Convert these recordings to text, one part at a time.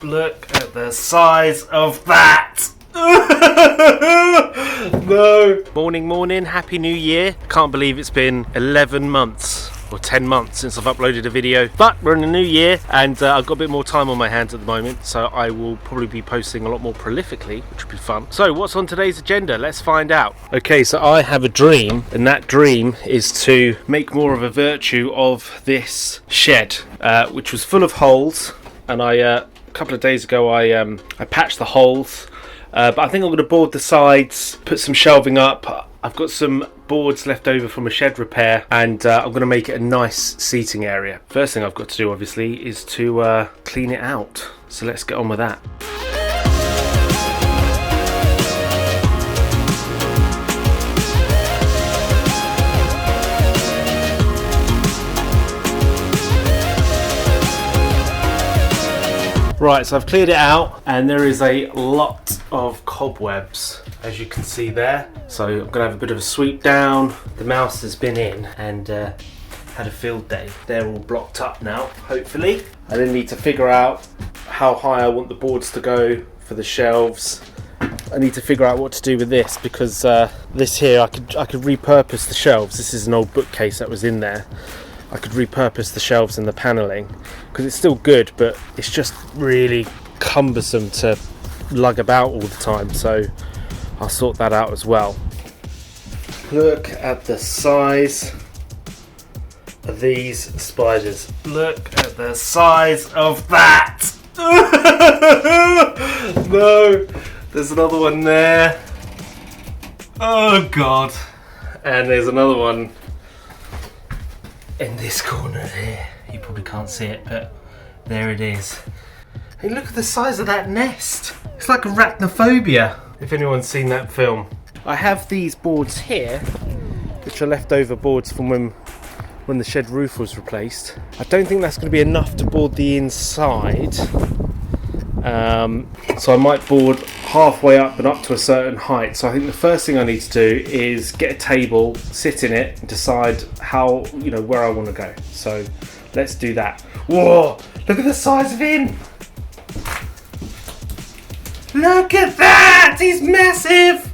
Look at the size of that! No! Morning, happy new year. Can't believe it's been 11 months or 10 months since I've uploaded a video, but we're in a new year and I've got a bit more time on my hands at the moment, so I will probably be posting a lot more prolifically, which will be fun. So what's on today's agenda? Let's find out. Okay, so I have a dream, and that dream is to make more of a virtue of this shed, which was full of holes, and a couple of days ago I patched the holes, but I think I'm going to board the sides, put some shelving up. I've got some boards left over from a shed repair, and I'm going to make it a nice seating area. First thing I've got to do obviously is to clean it out, so let's get on with that. Right, so I've cleared it out and there is a lot of cobwebs, as you can see there. So I'm going to have a bit of a sweep down. The mouse has been in and had a field day. They're all blocked up now, hopefully. I then need to figure out how high I want the boards to go for the shelves. I need to figure out what to do with this, because this here, I could repurpose the shelves. This is an old bookcase that was in there. I could repurpose the shelves and the panelling because it's still good, but it's just really cumbersome to lug about all the time, so I'll sort that out as well. Look at the size of these spiders. Look at the size of that! No! There's another one there. Oh god. And there's another one in this corner here. You probably can't see it, but there it is. Hey, look at the size of that nest. It's like arachnophobia, if anyone's seen that film. I have these boards here, which are leftover boards from when the shed roof was replaced. I don't think that's going to be enough to board the inside. So I might board halfway up and up to a certain height. So I think the first thing I need to do is get a table, sit in it, and decide how, where I want to go. So let's do that. Whoa! Look at the size of him! Look at that! He's massive!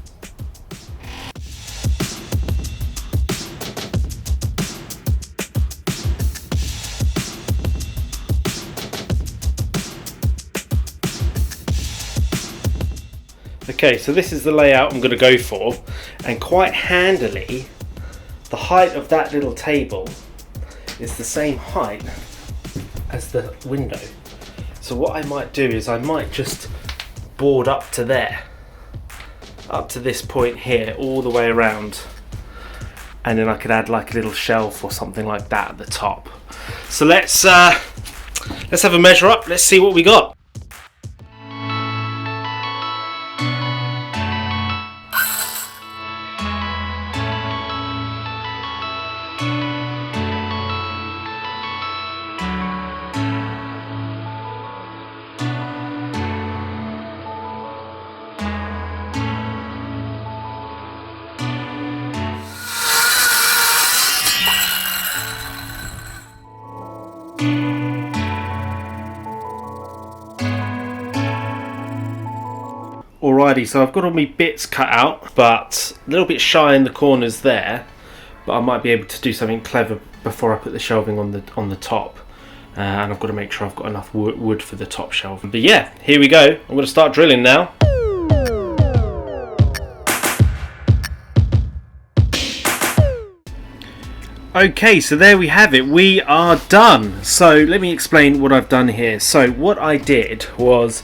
Okay, so this is the layout I'm going to go for, and quite handily, the height of that little table is the same height as the window. So what I might do is I might just board up to there, up to this point here, all the way around, and then I could add like a little shelf or something like that at the top. So let's have a measure up. Let's see what we got. Alrighty, so I've got all my bits cut out, but a little bit shy in the corners there, but I might be able to do something clever before I put the shelving on the top, and I've got to make sure I've got enough wood for the top shelf. But yeah, here we go. I'm going to start drilling now. Okay, so there we have it. We are done. So let me explain what I've done here. So what I did was,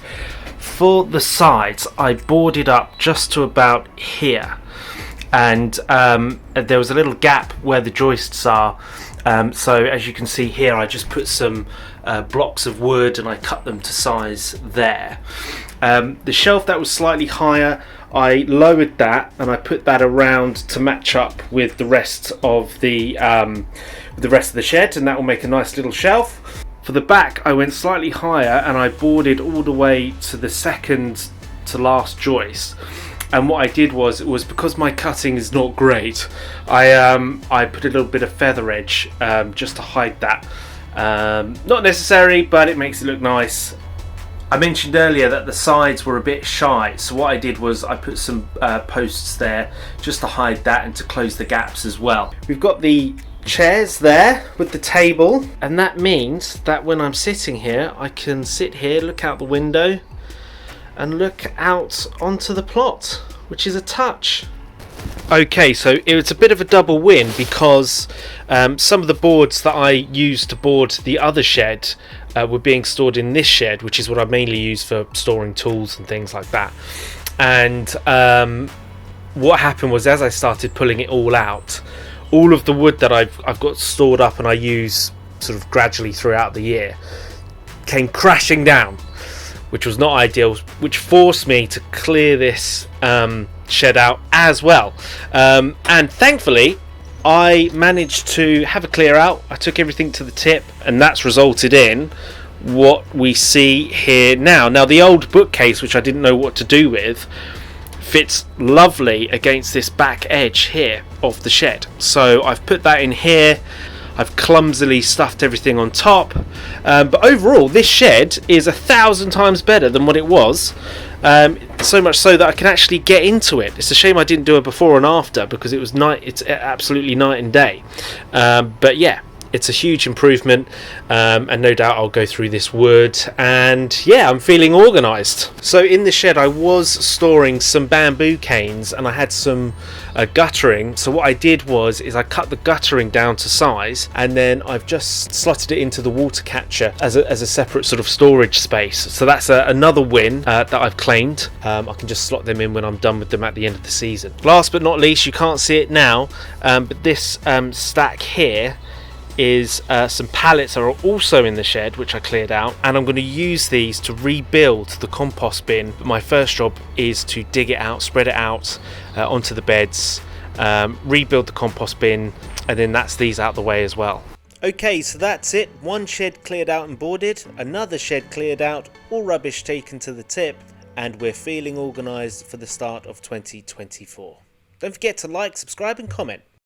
for the sides, I boarded up just to about here, and there was a little gap where the joists are. So as you can see here, I just put some blocks of wood and I cut them to size there. The shelf that was slightly higher, I lowered that and I put that around to match up with the rest of the shed, and that will make a nice little shelf. For the back, I went slightly higher and I boarded all the way to the second to last joist. And what I did was because my cutting is not great, I put a little bit of feather edge just to hide that. Not necessary, but it makes it look nice. I mentioned earlier that the sides were a bit shy, so what I did was I put some posts there just to hide that and to close the gaps as well. We've got the chairs there with the table, and that means that when I'm sitting here I can sit here, look out the window and look out onto the plot, which is a touch. Okay, so it's a bit of a double win because some of the boards that I used to board the other shed were being stored in this shed, which is what I mainly use for storing tools and things like that. And what happened was, as I started pulling it all out, all of the wood that I've got stored up and I use sort of gradually throughout the year came crashing down, which was not ideal, which forced me to clear this shed out as well. And thankfully I managed to have a clear out. I took everything to the tip, and that's resulted in what we see here now. Now, the old bookcase, which I didn't know what to do with, fits lovely against this back edge here of the shed, so I've put that in here. I've clumsily stuffed everything on top, but overall this shed is 1,000 times better than what it was, so much so that I can actually get into it. It's a shame I didn't do a before and after, because it's absolutely night and day. But yeah, it's a huge improvement, and no doubt I'll go through this wood, and yeah, I'm feeling organised. So in the shed I was storing some bamboo canes, and I had some guttering. So what I did was I cut the guttering down to size, and then I've just slotted it into the water catcher as a separate sort of storage space. So that's another win that I've claimed. I can just slot them in when I'm done with them at the end of the season. Last but not least, you can't see it now, but this stack here is some pallets are also in the shed, which I cleared out, and I'm going to use these to rebuild the compost bin. My first job is to dig it out, spread it out onto the beds, rebuild the compost bin, and then that's these out the way as well. Okay, so that's it. One shed cleared out and boarded, another shed cleared out, all rubbish taken to the tip, and we're feeling organised for the start of 2024. Don't forget to like, subscribe and comment.